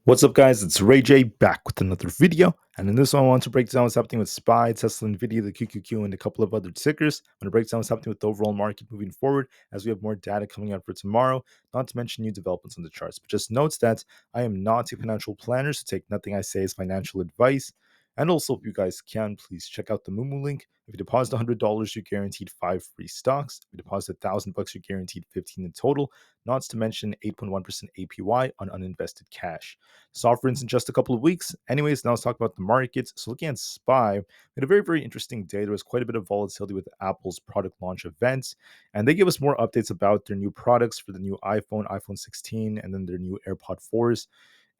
What's up, guys? It's Rey-Jay back with another video, and in this one I want to break down what's happening with SPY, Tesla, Nvda, the QQQ, and a couple of other tickers. I'm going to break down what's happening with the overall market moving forward as we have more data coming out for tomorrow, not to mention new developments on the charts. But just note that I am not a financial planner, so take nothing I say as financial advice. And also, if you guys can, please check out the Moomoo link. If you deposit $100, you're guaranteed 5 free stocks. If you deposit $1,000, you're guaranteed 15 in total, not to mention 8.1% APY on uninvested cash. This offering's in just a couple of weeks. Anyways, now let's talk about the markets. So looking at SPY, we had a very interesting day. There was quite a bit of volatility with Apple's product launch events, and they gave us more updates about their new products for the new iPhone 16, and then their new AirPod 4s,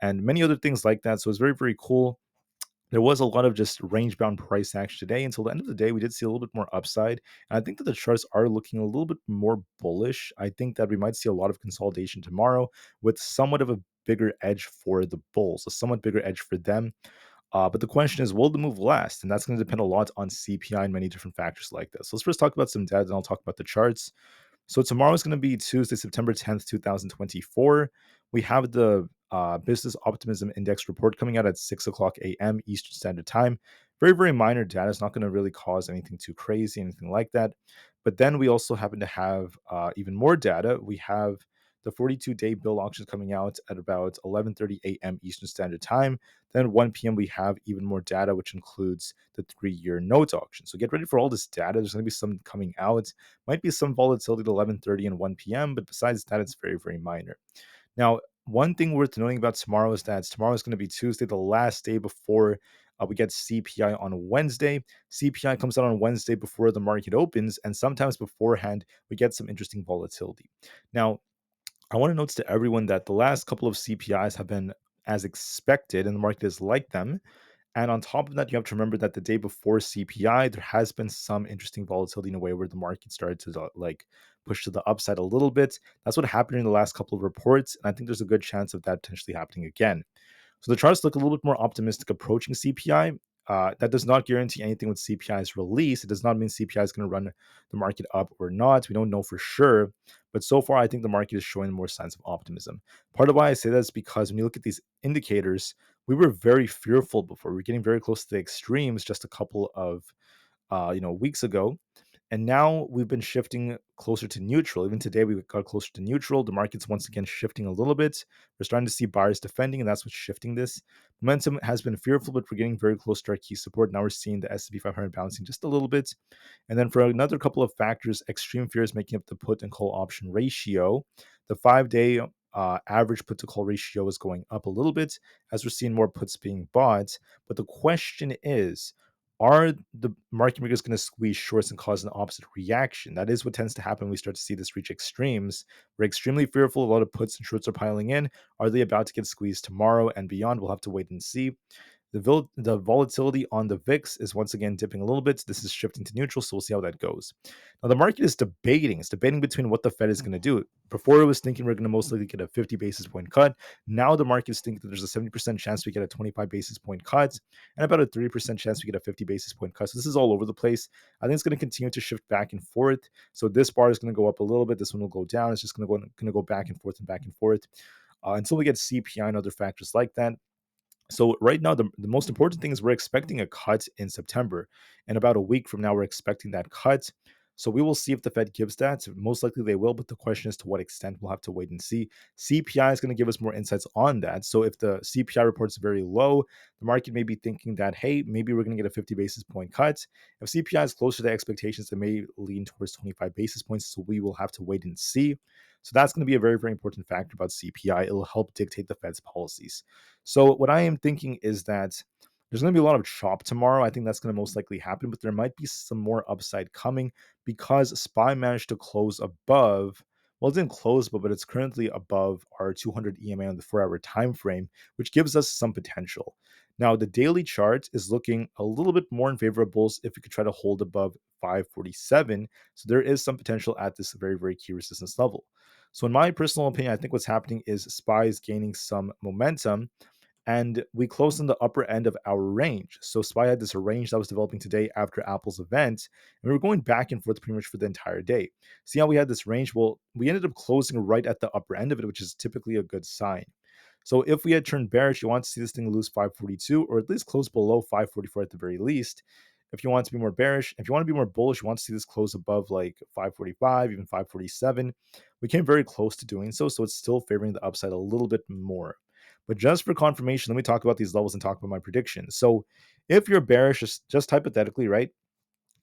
and many other things like that. So it's very cool. There was a lot of just range bound price action today. Until the end of the day, we did see a little bit more upside. And I think that the charts are looking a little bit more bullish. I think that we might see a lot of consolidation tomorrow with somewhat of a bigger edge for the bulls, a somewhat bigger edge for them. But the question is, will the move last? And that's going to depend a lot on CPI and many different factors like this. So let's first talk about some data, and I'll talk about the charts. So tomorrow is going to be Tuesday, September 10th, 2024. We have the Business Optimism Index report coming out at 6 o'clock a.m. Eastern Standard Time. Very minor data. It's not going to really cause anything too crazy, anything like that. But then we also happen to have even more data. We have the 42-day bill auctions coming out at about 11:30 a.m. Eastern Standard Time. Then 1 p.m. we have even more data, which includes the 3-year note auction. So get ready for all this data. There's going to be some coming out. Might be some volatility at 11:30 and 1 p.m., but besides that, it's very minor. Now, one thing worth noting about tomorrow is that tomorrow is going to be Tuesday, the last day before we get CPI on Wednesday. CPI comes out on Wednesday before the market opens, and sometimes beforehand, we get some interesting volatility. Now, I want to note to everyone that the last couple of CPIs have been as expected, and the market is like them. And on top of that, you have to remember that the day before CPI, there has been some interesting volatility in a way where the market started to push to the upside a little bit. That's what happened in the last couple of reports, and I think there's a good chance of that potentially happening again. So the charts look a little bit more optimistic approaching CPI. That does not guarantee anything with CPI's release. It does not mean CPI is going to run the market up or not. We don't know for sure. But so far, I think the market is showing more signs of optimism. Part of why I say that is because when you look at these indicators, we were very fearful before. We are getting very close to the extremes just a couple of weeks ago. And now we've been shifting closer to neutral. Even today, we got closer to neutral. The market's once again shifting a little bit. We're starting to see buyers defending, and that's what's shifting this. Momentum has been fearful, but we're getting very close to our key support. Now we're seeing the S&P 500 bouncing just a little bit. And then for another couple of factors, extreme fear is making up the put and call option ratio. The 5-day average put to call ratio is going up a little bit as we're seeing more puts being bought. But the question is, are the market makers going to squeeze shorts and cause an opposite reaction? That is what tends to happen when we start to see this reach extremes. We're extremely fearful. A lot of puts and shorts are piling in. Are they about to get squeezed tomorrow and beyond? We'll have to wait and see. The volatility on the VIX is once again dipping a little bit. This is shifting to neutral, so we'll see how that goes. Now, the market is debating. It's debating between what the Fed is going to do. Before, it was thinking we're going to most likely get a 50 basis point cut. Now, the market is thinking that there's a 70% chance we get a 25 basis point cut and about a 30% chance we get a 50 basis point cut. So this is all over the place. I think it's going to continue to shift back and forth. So this bar is going to go up a little bit. This one will go down. It's just going to go back and forth until we get CPI and other factors like that. So right now, the most important thing is we're expecting a cut in September. And about a week from now, we're expecting that cut. So we will see if the Fed gives that. Most likely they will, but the question is to what extent. We'll have to wait and see. CPI is going to give us more insights on that. So if the CPI report is very low, the market may be thinking that, hey, maybe we're going to get a 50 basis point cut. If CPI is closer to expectations, it may lean towards 25 basis points. So we will have to wait and see. So that's going to be a very important factor about CPI. It'll help dictate the Fed's policies. So what I am thinking is that there's going to be a lot of chop tomorrow. I think that's going to most likely happen, but there might be some more upside coming because SPY managed to close above. Well, it didn't close, but it's currently above our 200 EMA on the 4-hour time frame, which gives us some potential. Now, the daily chart is looking a little bit more in favor of bulls if we could try to hold above 547. So there is some potential at this very key resistance level. So in my personal opinion, I think what's happening is SPY is gaining some momentum, and we closed in the upper end of our range. So SPY had this range that was developing today after Apple's event, and we were going back and forth pretty much for the entire day. See how we had this range? Well, we ended up closing right at the upper end of it, which is typically a good sign. So if we had turned bearish, you want to see this thing lose 542 or at least close below 544 at the very least. If you want to be more bearish, if you want to be more bullish, you want to see this close above like 545, even 547. We came very close to doing so, so it's still favoring the upside a little bit more. But just for confirmation, let me talk about these levels and talk about my predictions. So if you're bearish, just hypothetically, right?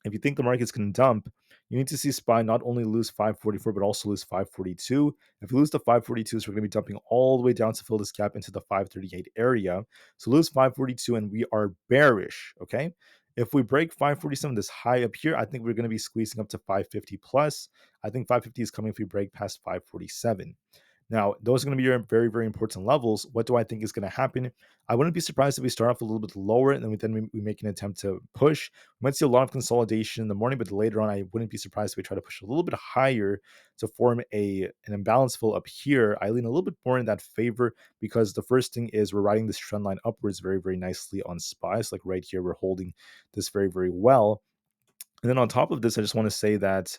If you think the market's going to dump, you need to see SPY not only lose 544, but also lose 542. If you lose the 542s, we're going to be dumping all the way down to fill this gap into the 538 area. So lose 542 and we are bearish, okay? If we break 547, this high up here, I think we're going to be squeezing up to 550 plus. I think 550 is coming if we break past 547. Now, those are going to be your very, very important levels. What do I think is going to happen? I wouldn't be surprised if we start off a little bit lower and then we make an attempt to push. We might see a lot of consolidation in the morning, but later on, I wouldn't be surprised if we try to push a little bit higher to form an imbalance fill up here. I lean a little bit more in that favor because the first thing is we're riding this trend line upwards very, very nicely on SPY. Like right here, we're holding this very, very well. And then on top of this, I just want to say that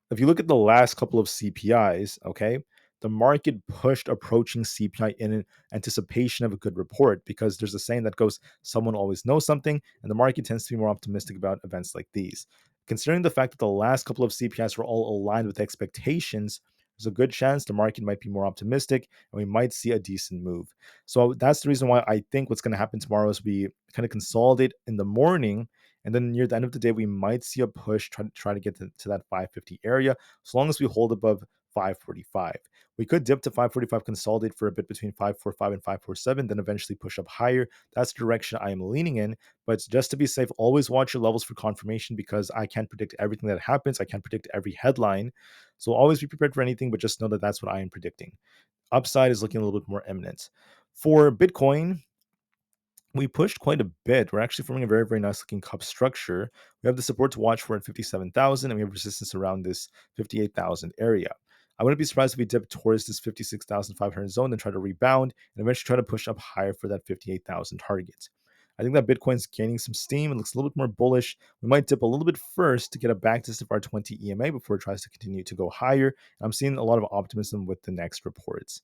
if you look at the last couple of CPIs, okay, the market pushed approaching CPI in anticipation of a good report because there's a saying that goes, someone always knows something, and the market tends to be more optimistic about events like these. Considering the fact that the last couple of CPIs were all aligned with expectations, there's a good chance the market might be more optimistic and we might see a decent move. So that's the reason why I think what's going to happen tomorrow is we kind of consolidate in the morning, and then near the end of the day, we might see a push try to get to that 550 area, as long as we hold above 545. We could dip to 545, consolidate for a bit between 545 and 547, then eventually push up higher. That's the direction I am leaning in. But just to be safe, always watch your levels for confirmation because I can't predict everything that happens. I can't predict every headline. So always be prepared for anything, but just know that that's what I am predicting. Upside is looking a little bit more imminent. For Bitcoin, we pushed quite a bit. We're actually forming a very, very nice looking cup structure. We have the support to watch for at 57,000, and we have resistance around this 58,000 area. I wouldn't be surprised if we dip towards this 56,500 zone and try to rebound and eventually try to push up higher for that 58,000 target. I think that Bitcoin's gaining some steam. It looks a little bit more bullish. We might dip a little bit first to get a backtest of our 20 EMA before it tries to continue to go higher. And I'm seeing a lot of optimism with the next reports.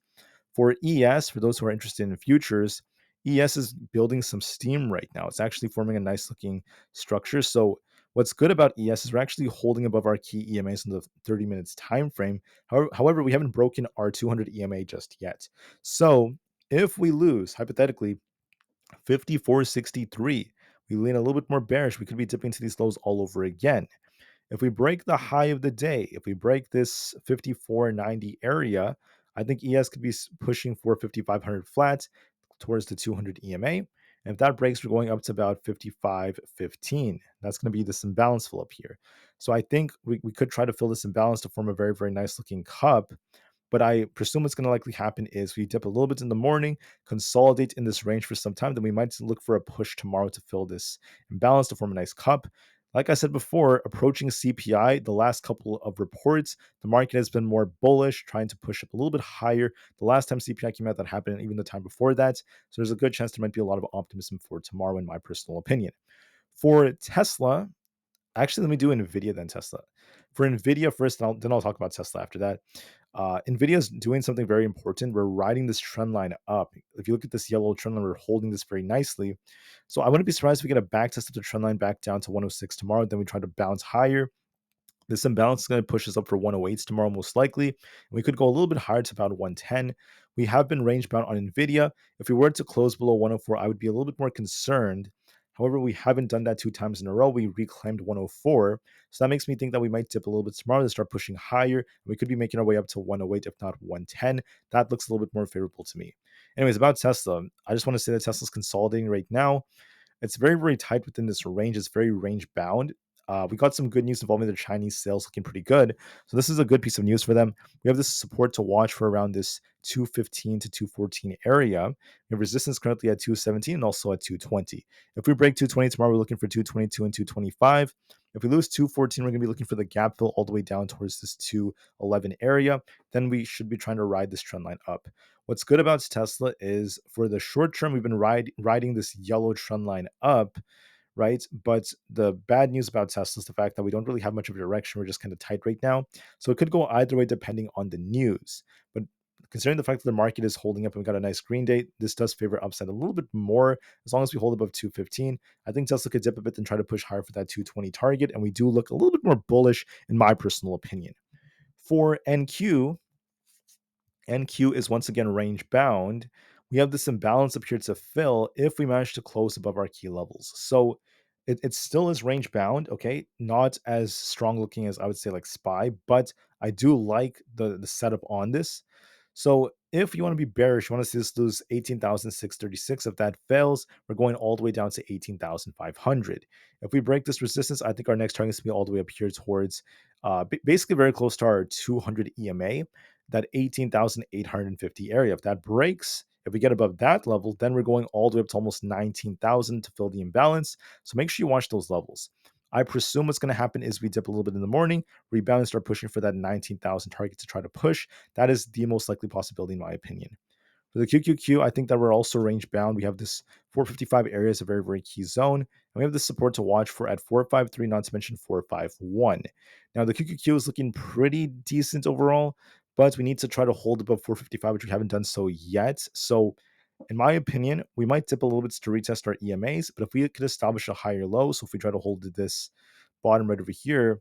For ES, for those who are interested in futures, ES is building some steam right now. It's actually forming a nice looking structure. So what's good about ES is we're actually holding above our key EMAs in the 30 minutes time frame. However, we haven't broken our 200 EMA just yet. So if we lose, hypothetically, 54.63, we lean a little bit more bearish. We could be dipping to these lows all over again. If we break the high of the day, if we break this 54.90 area, I think ES could be pushing for 5,500 flat towards the 200 EMA. And if that breaks, we're going up to about 55.15. That's going to be this imbalance fill up here. So I think we could try to fill this imbalance to form a very, very nice looking cup. But I presume what's going to likely happen is we dip a little bit in the morning, consolidate in this range for some time, then we might look for a push tomorrow to fill this imbalance to form a nice cup. Like I said before, approaching CPI, the last couple of reports, the market has been more bullish, trying to push up a little bit higher. The last time CPI came out, that happened, and even the time before that. So there's a good chance there might be a lot of optimism for tomorrow, in my personal opinion. For Tesla, actually, let me do Nvidia then Tesla. For Nvidia first, then I'll talk about Tesla after that. Nvidia is doing something very important. We're riding this trend line up. If you look at this yellow trend line, we're holding this very nicely. So I wouldn't be surprised if we get a back test of the trend line back down to 106 tomorrow. Then we try to bounce higher. This imbalance is going to push us up for 108s tomorrow, most likely. And we could go a little bit higher to about 110. We have been range bound on Nvidia. If we were to close below 104, I would be a little bit more concerned. However, we haven't done that 2 times in a row. We reclaimed 104. So that makes me think that we might dip a little bit tomorrow to start pushing higher. We could be making our way up to 108, if not 110. That looks a little bit more favorable to me. Anyways, about Tesla, I just want to say that Tesla's consolidating right now. It's very, very tight within this range. It's very range bound. We got some good news involving the Chinese sales looking pretty good. So this is a good piece of news for them. We have this support to watch for around this 215 to 214 area. We have resistance currently at 217 and also at 220. If we break 220 tomorrow, we're looking for 222 and 225. If we lose 214, we're going to be looking for the gap fill all the way down towards this 211 area. Then we should be trying to ride this trend line up. What's good about Tesla is for the short term, we've been riding this yellow trend line up, right? But the bad news about Tesla is the fact that we don't really have much of a direction. We're just kind of tight right now. So it could go either way depending on the news. But considering the fact that the market is holding up and we got a nice green day, this does favor upside a little bit more as long as we hold above 215. I think Tesla could dip a bit and try to push higher for that 220 target, and we do look a little bit more bullish in my personal opinion. For NQ is once again range bound. We have this imbalance up here to fill if we manage to close above our key levels. So it still is range bound, okay? Not as strong looking as I would say like SPY, but I do like the setup on this. So if you want to be bearish, you want to see this lose 18,636. If that fails, we're going all the way down to 18,500. If we break this resistance, I think our next target is to be all the way up here towards basically very close to our 200 EMA, that 18,850 area. If that breaks, if we get above that level, then we're going all the way up to almost 19,000 to fill the imbalance. So make sure you watch those levels. I presume what's going to happen is we dip a little bit in the morning, rebound, and start pushing for that 19,000 target to try to push. That is the most likely possibility, in my opinion. For the QQQ, I think that we're also range bound. We have this 455 area is a very, very key zone. And we have this support to watch for at 453, not to mention 451. Now, the QQQ is looking pretty decent overall, but we need to try to hold above 455, which we haven't done so yet. So, in my opinion, we might dip a little bit to retest our EMAs, but if we could establish a higher low, so if we try to hold this bottom right over here,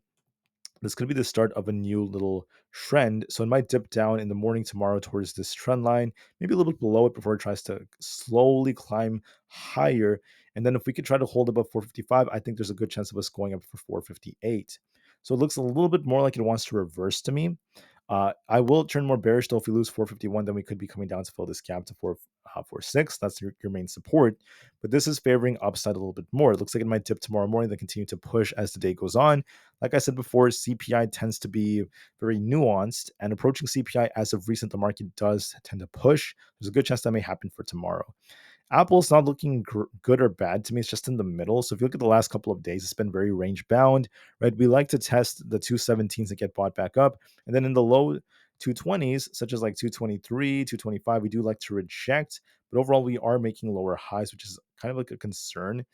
this could be the start of a new little trend. So it might dip down in the morning tomorrow towards this trend line, maybe a little bit below it before it tries to slowly climb higher. And then if we could try to hold above 455, I think there's a good chance of us going up for 458. So it looks a little bit more like it wants to reverse to me. I will turn more bearish though. If we lose 451, then we could be coming down to fill this gap to 446. That's your main support. But this is favoring upside a little bit more. It looks like it might dip tomorrow morning, then continue to push as the day goes on. Like I said before, CPI tends to be very nuanced, and approaching CPI as of recent, the market does tend to push. There's a good chance that may happen for tomorrow. Apple's not looking good or bad to me. It's just in the middle. So if you look at the last couple of days, it's been very range bound, right? We like to test the 217s and get bought back up. And then in the low 220s, such as like 223, 225, we do like to reject. But overall, we are making lower highs, which is kind of like a concern.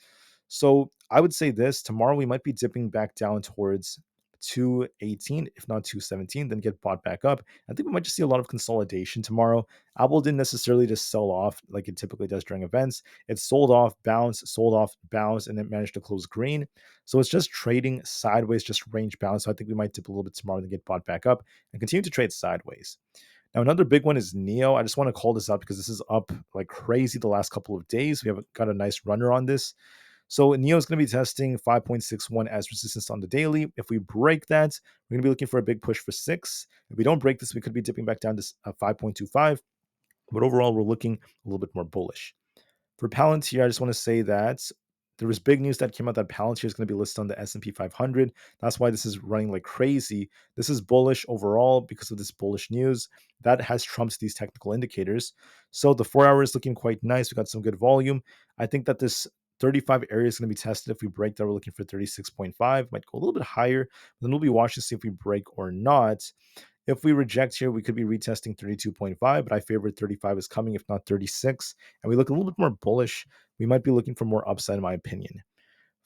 So I would say this tomorrow we might be dipping back down towards 218, if not 217, then get bought back up. I think we might just see a lot of consolidation tomorrow. Apple didn't necessarily just sell off like it typically does during events. It sold off, bounced, and it managed to close green. So it's just trading sideways, just range bound. So I think we might dip a little bit tomorrow, then get bought back up and continue to trade sideways. Now, another big one is Neo. I just want to call this out because this is up like crazy the last couple of days. We have got a nice runner on this. So Neo is going to be testing 5.61 as resistance on the daily. If we break that, we're going to be looking for a big push for 6. If we don't break this, we could be dipping back down to 5.25. But overall, we're looking a little bit more bullish. For Palantir, I just want to say that there was big news that came out that Palantir is going to be listed on the S&P 500. That's why this is running like crazy. This is bullish overall because of this bullish news. That has trumped these technical indicators. So the 4 hour is looking quite nice. We got some good volume. I think that this 35 area is going to be tested. If we break that, we're looking for 36.5. Might go a little bit higher. Then we'll be watching to see if we break or not. If we reject here, we could be retesting 32.5, but I favor 35 is coming, if not 36. And we look a little bit more bullish. We might be looking for more upside, in my opinion.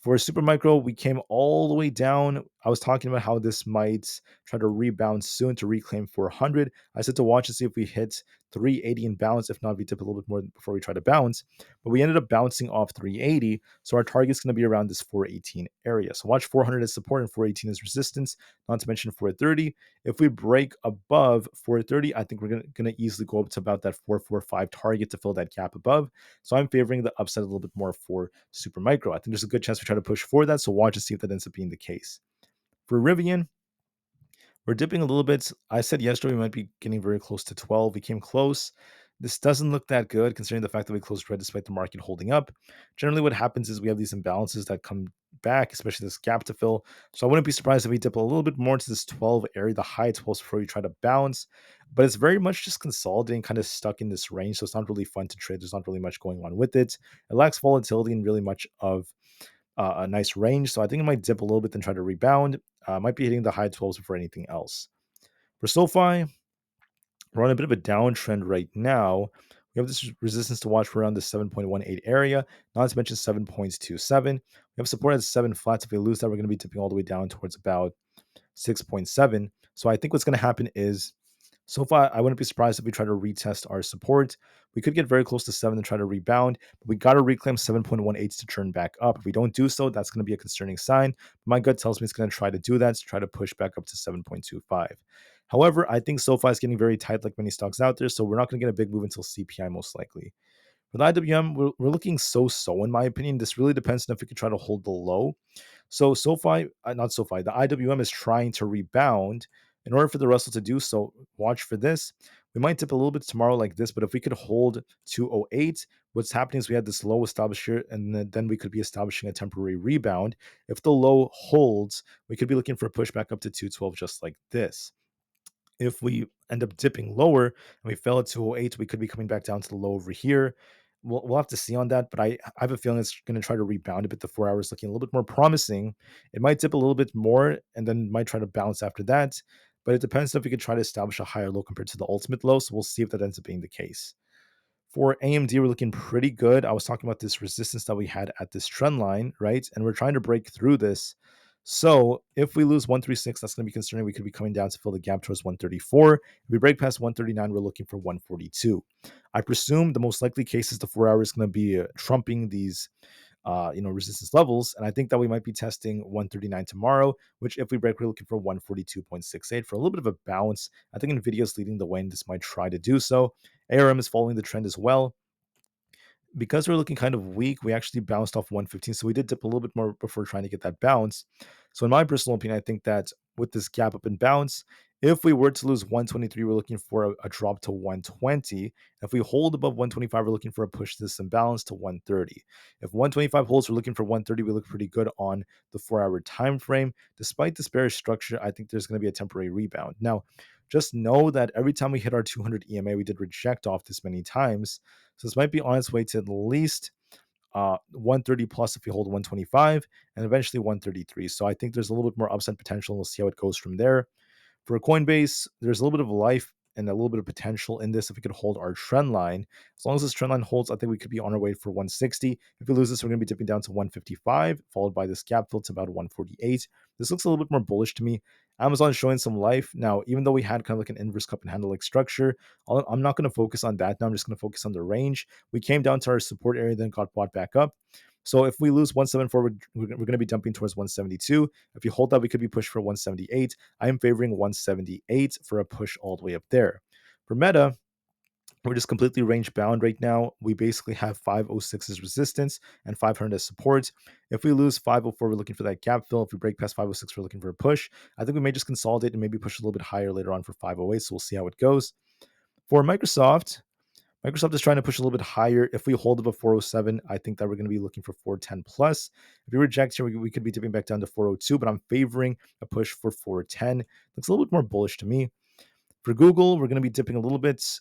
For Supermicro, we came all the way down. I was talking about how this might try to rebound soon to reclaim 400. I said to watch and see if we hit 380 and bounce. If not, we dip a little bit more before we try to bounce. But we ended up bouncing off 380. So our target's going to be around this 418 area. So watch 400 as support and 418 as resistance, not to mention 430. If we break above 430, I think we're going to easily go up to about that 445 target to fill that gap above. So I'm favoring the upside a little bit more for Supermicro. I think there's a good chance we try to push for that. So watch and see if that ends up being the case. For Rivian, we're dipping a little bit. I said yesterday we might be getting very close to 12. We came close. This doesn't look that good considering the fact that we closed red despite the market holding up. Generally, what happens is we have these imbalances that come back, especially this gap to fill. So I wouldn't be surprised if we dip a little bit more to this 12 area, the high 12s before we try to bounce. But it's very much just consolidating, kind of stuck in this range. So it's not really fun to trade. There's not really much going on with it. It lacks volatility and really much of a nice range. So I think it might dip a little bit and try to rebound. Might be hitting the high 12s before anything else. For SoFi, we're on a bit of a downtrend right now. We have this resistance to watch for around the 7.18 area, not to mention 7.27. We have support at 7 flats. If we lose that, we're going to be dipping all the way down towards about 6.7. So I think what's going to happen is So far, I wouldn't be surprised if we try to retest our support. We could get very close to 7 and try to rebound, but we got to reclaim 7.18 to turn back up. If we don't do so, that's going to be a concerning sign. My gut tells me it's going to try to do that, to try to push back up to 7.25. However, I think SoFi is getting very tight like many stocks out there, so we're not going to get a big move until CPI most likely. For the IWM, we're looking so in my opinion. This really depends on if we could try to hold the low. So SoFi, not SoFi, the IWM is trying to rebound. In order for the Russell to do so, watch for this. We might dip a little bit tomorrow like this, but if we could hold 208, what's happening is we had this low established here, and then we could be establishing a temporary rebound. If the low holds, we could be looking for a pushback up to 212 just like this. If we end up dipping lower and we fell at 208, we could be coming back down to the low over here. We'll have to see on that, but I have a feeling it's going to try to rebound a bit. The 4 hours looking a little bit more promising. It might dip a little bit more and then might try to bounce after that. But it depends if we could try to establish a higher low compared to the ultimate low. So we'll see if that ends up being the case. For AMD, we're looking pretty good. I was talking about this resistance that we had at this trend line, right? And we're trying to break through this. So if we lose 136, that's going to be concerning. We could be coming down to fill the gap towards 134. If we break past 139, we're looking for 142. I presume the most likely case is the 4 hour is going to be trumping these resistance levels. And I think that we might be testing 139 tomorrow, which if we break, we're looking for 142.68 for a little bit of a bounce. I think Nvidia is leading the way, and this might try to do so. ARM is following the trend as well. Because we're looking kind of weak, we actually bounced off 115. So we did dip a little bit more before trying to get that bounce. So in my personal opinion, I think that with this gap up and bounce, if we were to lose 123, we're looking for a drop to 120. If we hold above 125, we're looking for a push this imbalance to 130. If 125 holds, we're looking for 130. We look pretty good on the 4 hour time frame. Despite this bearish structure, I think there's going to be a temporary rebound. Now, just know that every time we hit our 200 EMA, we did reject off this many times. So this might be on its way to at least 130 plus if we hold 125 and eventually 133. So I think there's a little bit more upside potential. We'll see how it goes from there. For Coinbase, there's a little bit of life and a little bit of potential in this if we could hold our trend line. As long as this trend line holds, I think we could be on our way for 160. If we lose this, we're going to be dipping down to 155, followed by this gap fill to about 148. This looks a little bit more bullish to me. Amazon is showing some life. Now, even though we had kind of like an inverse cup and handle like structure, I'm not going to focus on that. Now I'm just going to focus on the range. We came down to our support area, then got bought back up. So if we lose 174, we're going to be dumping towards 172. If you hold that, we could be pushed for 178. I am favoring 178 for a push all the way up there. For Meta, we're just completely range bound right now. We basically have 506 as resistance and 500 as support. If we lose 504, we're looking for that gap fill. If we break past 506, we're looking for a push. I think we may just consolidate and maybe push a little bit higher later on for 508. So we'll see how it goes. For Microsoft is trying to push a little bit higher. If we hold above 407, I think that we're going to be looking for 410 plus. If we reject here, we could be dipping back down to 402, but I'm favoring a push for 410. Looks a little bit more bullish to me. For Google, we're going to be dipping a little bit.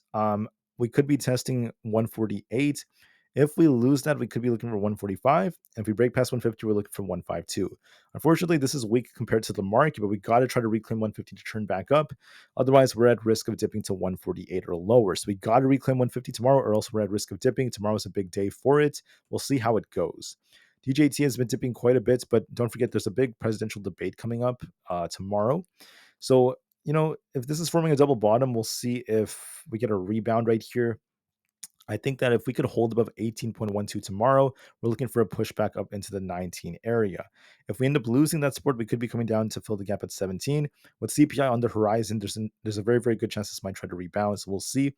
We could be testing 148. If we lose that, we could be looking for 145. And if we break past 150, we're looking for 152. Unfortunately, this is weak compared to the market, but we got to try to reclaim 150 to turn back up. Otherwise, we're at risk of dipping to 148 or lower. So we got to reclaim 150 tomorrow, or else we're at risk of dipping. Tomorrow is a big day for it. We'll see how it goes. DJT has been dipping quite a bit, but don't forget there's a big presidential debate coming up tomorrow. So if this is forming a double bottom, we'll see if we get a rebound right here. I think that if we could hold above 18.12 tomorrow, we're looking for a pushback up into the 19 area. If we end up losing that support, we could be coming down to fill the gap at 17. With CPI on the horizon, there's a very, very good chance this might try to rebound. So we'll see.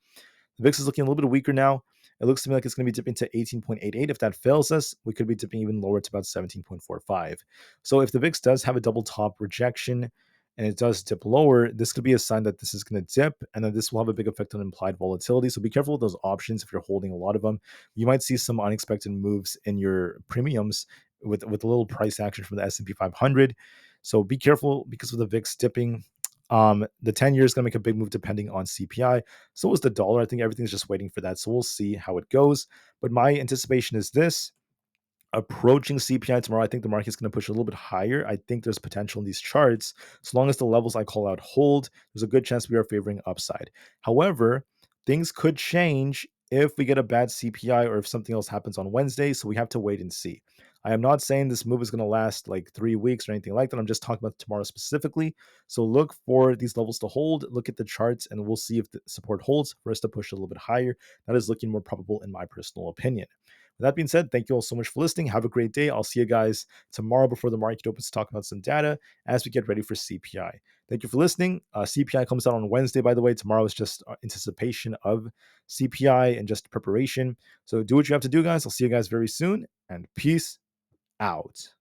The VIX is looking a little bit weaker now. It looks to me like it's going to be dipping to 18.88. If that fails us, we could be dipping even lower to about 17.45. So if the VIX does have a double top rejection and it does dip lower, this could be a sign that this is going to dip, and then this will have a big effect on implied volatility. So be careful with those options if you're holding a lot of them. You might see some unexpected moves in your premiums with a little price action from the S&P 500. So be careful because of the VIX dipping. The 10-year is going to make a big move depending on CPI. So is the dollar. I think everything's just waiting for that. So we'll see how it goes. But my anticipation is this. Approaching CPI tomorrow, I think the market's going to push a little bit higher. I think there's potential in these charts. So long as the levels I call out hold, there's a good chance we are favoring upside. However, things could change if we get a bad CPI or if something else happens on Wednesday. So we have to wait and see. I am not saying this move is going to last like 3 weeks or anything like that. I'm just talking about tomorrow specifically. So look for these levels to hold, look at the charts, and we'll see if the support holds for us to push a little bit higher. That is looking more probable in my personal opinion. With that being said, thank you all so much for listening. Have a great day. I'll see you guys tomorrow before the market opens to talk about some data as we get ready for CPI. Thank you for listening. CPI comes out on Wednesday, by the way. Tomorrow is just anticipation of CPI and just preparation. So do what you have to do, guys. I'll see you guys very soon, and peace out.